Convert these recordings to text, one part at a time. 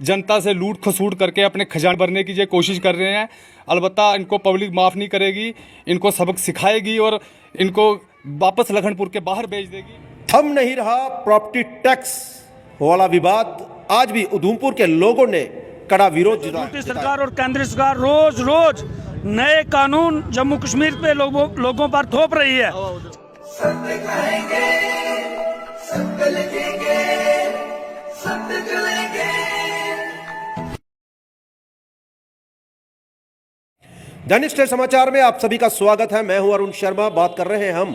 जनता से लूट खसूट करके अपने खजाने भरने की जो कोशिश कर रहे हैं। अलबत्ता इनको पब्लिक माफ़ नहीं करेगी, इनको सबक सिखाएगी और इनको वापस लखनपुर के बाहर भेज देगी। थम नहीं रहा प्रॉपर्टी टैक्स वाला विवाद, आज भी उधमपुर के लोगों ने कड़ा विरोध जताया। सरकार और केंद्र सरकार रोज रोज नए कानून जम्मू कश्मीर पे लोगों पर थोप रही है। सत्य कहेंगे, सत्य लिखेंगे, सत्य चलेंगे। दैनिक स्टेट समाचार में आप सभी का स्वागत है। मैं हूं अरुण शर्मा। बात कर रहे हैं हम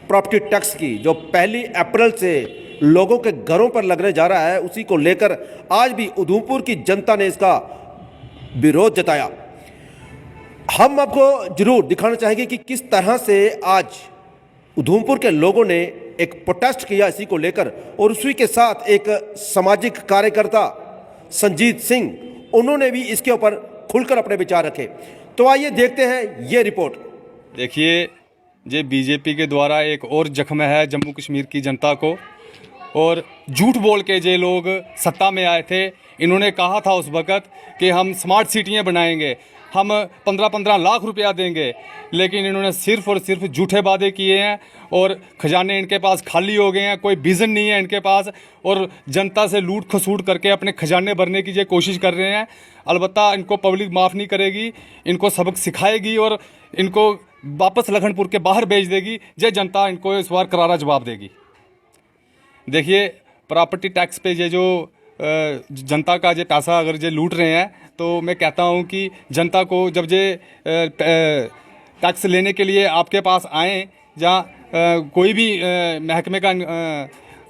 प्रॉपर्टी टैक्स की, जो 1 अप्रैल से लोगों के घरों पर लगने जा रहा है। उसी को लेकर आज भी उधमपुर की जनता ने इसका विरोध जताया। हम आपको जरूर दिखाना चाहेंगे कि किस तरह से आज उधमपुर के लोगों ने एक प्रोटेस्ट किया इसी को लेकर, और उसी के साथ एक सामाजिक कार्यकर्ता संजीत सिंह, उन्होंने भी इसके ऊपर खुलकर अपने विचार रखे। तो आइए देखते हैं ये रिपोर्ट। देखिए, ये बीजेपी के द्वारा एक और जख्म है जम्मू कश्मीर की जनता को, और झूठ बोल के जे लोग सत्ता में आए थे, इन्होंने कहा था उस वक़्त कि हम स्मार्ट सिटियाँ बनाएंगे, हम 15-15 लाख रुपया देंगे, लेकिन इन्होंने सिर्फ और सिर्फ झूठे वादे किए हैं और खजाने इनके पास खाली हो गए हैं। कोई विज़न नहीं है इनके पास, और जनता से लूट खसूट करके अपने खजाने भरने की जो कोशिश कर रहे हैं। अलबत्ता इनको पब्लिक माफ़ नहीं करेगी, इनको सबक सिखाएगी और इनको वापस लखनपुर के बाहर भेज देगी। ये जनता इनको इस बार करारा जवाब देगी। देखिए, प्रॉपर्टी टैक्स पे ये जो जनता का जो पैसा अगर ये लूट रहे हैं, तो मैं कहता हूँ कि जनता को जब ये टैक्स लेने के लिए आपके पास आएँ, जहाँ कोई भी महकमे का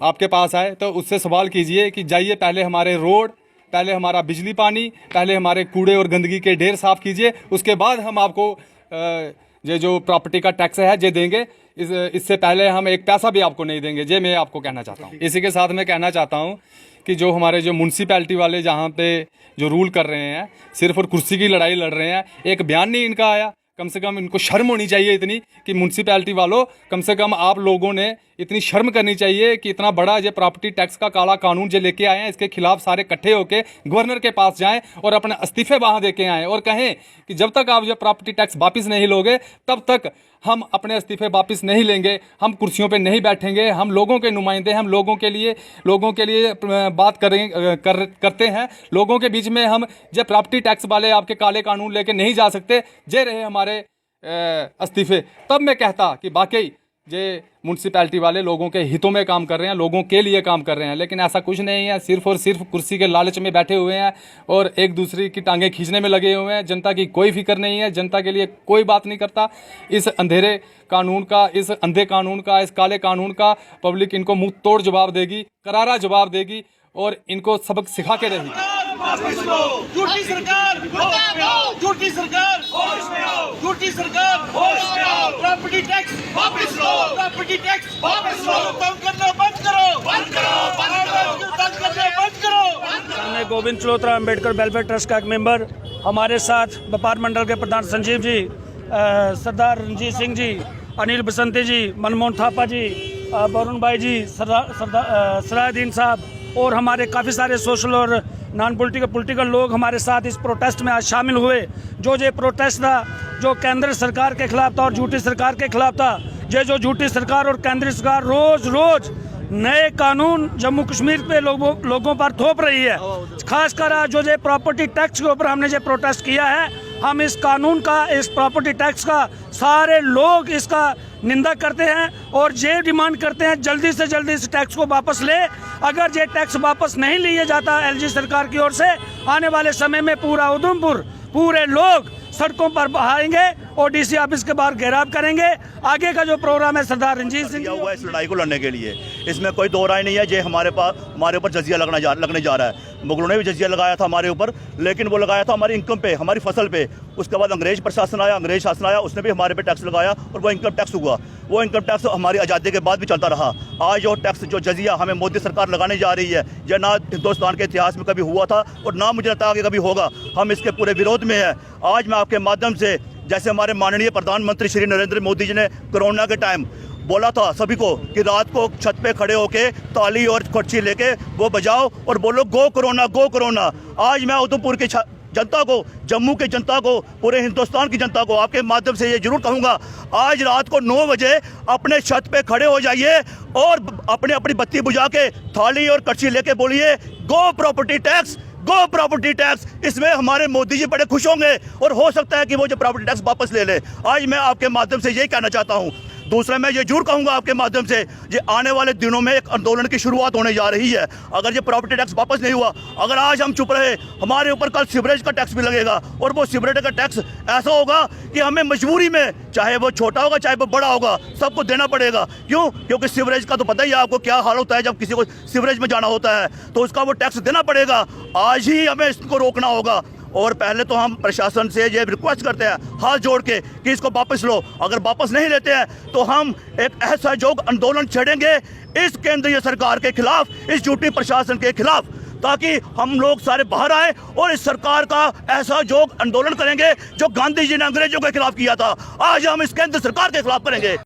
आपके पास आए, तो उससे सवाल कीजिए कि जाइए पहले हमारे रोड, पहले हमारा बिजली पानी, पहले हमारे कूड़े और गंदगी के ढेर साफ़ कीजिए, उसके बाद हम आपको ये जो प्रॉपर्टी का टैक्स है ये देंगे। इससे पहले हम एक पैसा भी आपको नहीं देंगे। ये मैं आपको कहना चाहता हूँ। इसी के साथ मैं कहना चाहता हूँ कि जो हमारे जो म्यूनसिपैलिटी वाले जहाँ पे जो रूल कर रहे हैं, सिर्फ और कुर्सी की लड़ाई लड़ रहे हैं, एक बयान नहीं इनका आया। कम से कम इनको शर्म होनी चाहिए इतनी कि म्यूनसिपैलिटी वालों, कम से कम आप लोगों ने इतनी शर्म करनी चाहिए कि इतना बड़ा जो प्रॉपर्टी टैक्स का काला कानून जो लेके आए हैं, इसके खिलाफ सारे इकट्ठे होकर गवर्नर के पास जाएं और अपने इस्तीफे वहाँ दे के आएँ और कहें कि जब तक आप जो प्रॉपर्टी टैक्स वापस नहीं लोगे, तब तक हम अपने इस्तीफे वापस नहीं लेंगे, हम कुर्सियों पे नहीं बैठेंगे, हम लोगों के नुमाइंदे, हम लोगों के लिए बात करते हैं। लोगों के बीच में हम जब प्रॉपर्टी टैक्स वाले आपके काले कानून लेके नहीं जा सकते, जे रहे हमारे इस्तीफे, तब मैं कहता कि वाकई जे म्यूनसिपैलिटी वाले लोगों के हितों में काम कर रहे हैं, लोगों के लिए काम कर रहे हैं। लेकिन ऐसा कुछ नहीं है, सिर्फ और सिर्फ कुर्सी के लालच में बैठे हुए हैं और एक दूसरे की टांगें खींचने में लगे हुए हैं। जनता की कोई फिक्र नहीं है, जनता के लिए कोई बात नहीं करता। इस अंधेरे कानून का, इस अंधे कानून का, इस काले कानून का पब्लिक इनको मुंह तोड़ जवाब देगी, करारा जवाब देगी और इनको सबक सिखा के रहेगी। झूठी सरकार, झूठी सरकार, झूठी सरकार, प्रॉपर्टी टैक्स वापस लो, प्रॉपर्टी टैक्स वापस लो, तंग करना बंद करो, बंद करो, तंग करना बंद करो। मैं गोविंद चलोत्रा अम्बेडकर वेलफेयर ट्रस्ट का एक मेंबर, हमारे साथ व्यापार मंडल के प्रधान संजीव जी, सरदार रंजीत सिंह जी, अनिल बसंती जी, मनमोहन थापा जी, वरुण भाई जी, सरायुद्दीन साहब और हमारे काफ़ी सारे सोशल और नॉन पॉलिटिकल लोग हमारे साथ इस प्रोटेस्ट में आज शामिल हुए। जो प्रोटेस्ट था, जो केंद्र सरकार के खिलाफ था और झूठी सरकार के खिलाफ था। जो झूठी सरकार और केंद्र सरकार रोज रोज नए कानून जम्मू कश्मीर पे लोगों पर थोप रही है। खासकर आज जो प्रॉपर्टी टैक्स के ऊपर हमने जो प्रोटेस्ट किया है, हम इस कानून का, इस प्रॉपर्टी टैक्स का सारे लोग इसका निंदा करते हैं और ये डिमांड करते हैं जल्दी से जल्दी इस टैक्स को वापस ले। अगर ये टैक्स वापस नहीं लिया जाता एलजी सरकार की ओर से, आने वाले समय में पूरा उधमपुर, पूरे लोग सड़कों पर आएंगे और डीसी ऑफिस के बाहर घेराव करेंगे। आगे का जो प्रोग्राम है सरदार रंजीत सिंह हुआ इस लड़ाई को लड़ने के लिए, इसमें कोई दो राय नहीं है। जो हमारे ऊपर जजिया लगने जा रहा है। मुगलों ने भी जजिया लगाया था हमारे ऊपर, लेकिन वो लगाया था हमारी इनकम पे, हमारी फसल पे। उसके बाद अंग्रेज शासन आया, उसने भी हमारे पे टैक्स लगाया और वो इनकम टैक्स हुआ। वो इनकम टैक्स हमारी आज़ादी के बाद भी चलता रहा। आज जो टैक्स, जो जजिया हमें मोदी सरकार लगाने जा रही है, यह ना हिंदुस्तान के इतिहास में कभी हुआ था और ना मुझे लगता है कि कभी होगा। हम इसके पूरे विरोध में हैं। आज मैं आपके माध्यम से, जैसे हमारे माननीय प्रधानमंत्री श्री नरेंद्र मोदी जी ने कोरोना के टाइम बोला था सभी को कि रात को छत पे खड़े होके ताली और पर्ची लेके वो बजाओ और बोलो गो कोरोना गो कोरोना। आज मैं उधमपुर की जनता को, जम्मू की जनता को, पूरे हिंदुस्तान की जनता को आपके माध्यम से ये जरूर कहूँगा, आज रात को 9 बजे अपने छत पे खड़े हो जाइए और अपने अपनी बत्ती बुझा के थाली और कड़छी लेके बोलिए गो प्रॉपर्टी टैक्स, गो प्रॉपर्टी टैक्स। इसमें हमारे मोदी जी बड़े खुश होंगे और हो सकता है कि वो जो प्रॉपर्टी टैक्स वापस ले ले। आज मैं आपके माध्यम से यही कहना चाहता हूँ। दूसरा मैं ये जरूर कहूँगा आपके माध्यम से, ये आने वाले दिनों में एक आंदोलन की शुरुआत होने जा रही है। अगर ये प्रॉपर्टी टैक्स वापस नहीं हुआ, अगर आज हम चुप रहे, हमारे ऊपर कल सीवरेज का टैक्स भी लगेगा और वो सीवरेज का टैक्स ऐसा होगा कि हमें मजबूरी में, चाहे वो छोटा होगा चाहे वो बड़ा होगा, सबको देना पड़ेगा। क्यों? क्योंकि सीवरेज का तो पता ही है आपको क्या हाल होता है जब किसी को सीवरेज में जाना होता है, तो उसका वो टैक्स देना पड़ेगा। आज ही हमें इसको रोकना होगा और पहले तो हम प्रशासन से ये रिक्वेस्ट करते हैं हाथ जोड़ के कि इसको वापस लो। अगर वापस नहीं लेते हैं तो हम एक असहयोग आंदोलन छेड़ेंगे इस केंद्रीय सरकार के खिलाफ, इस झूठी प्रशासन के खिलाफ, ताकि हम लोग सारे बाहर आए और इस सरकार का असहयोग आंदोलन करेंगे जो गांधी जी ने अंग्रेजों के खिलाफ किया था। आज हम इस केंद्र सरकार के खिलाफ करेंगे।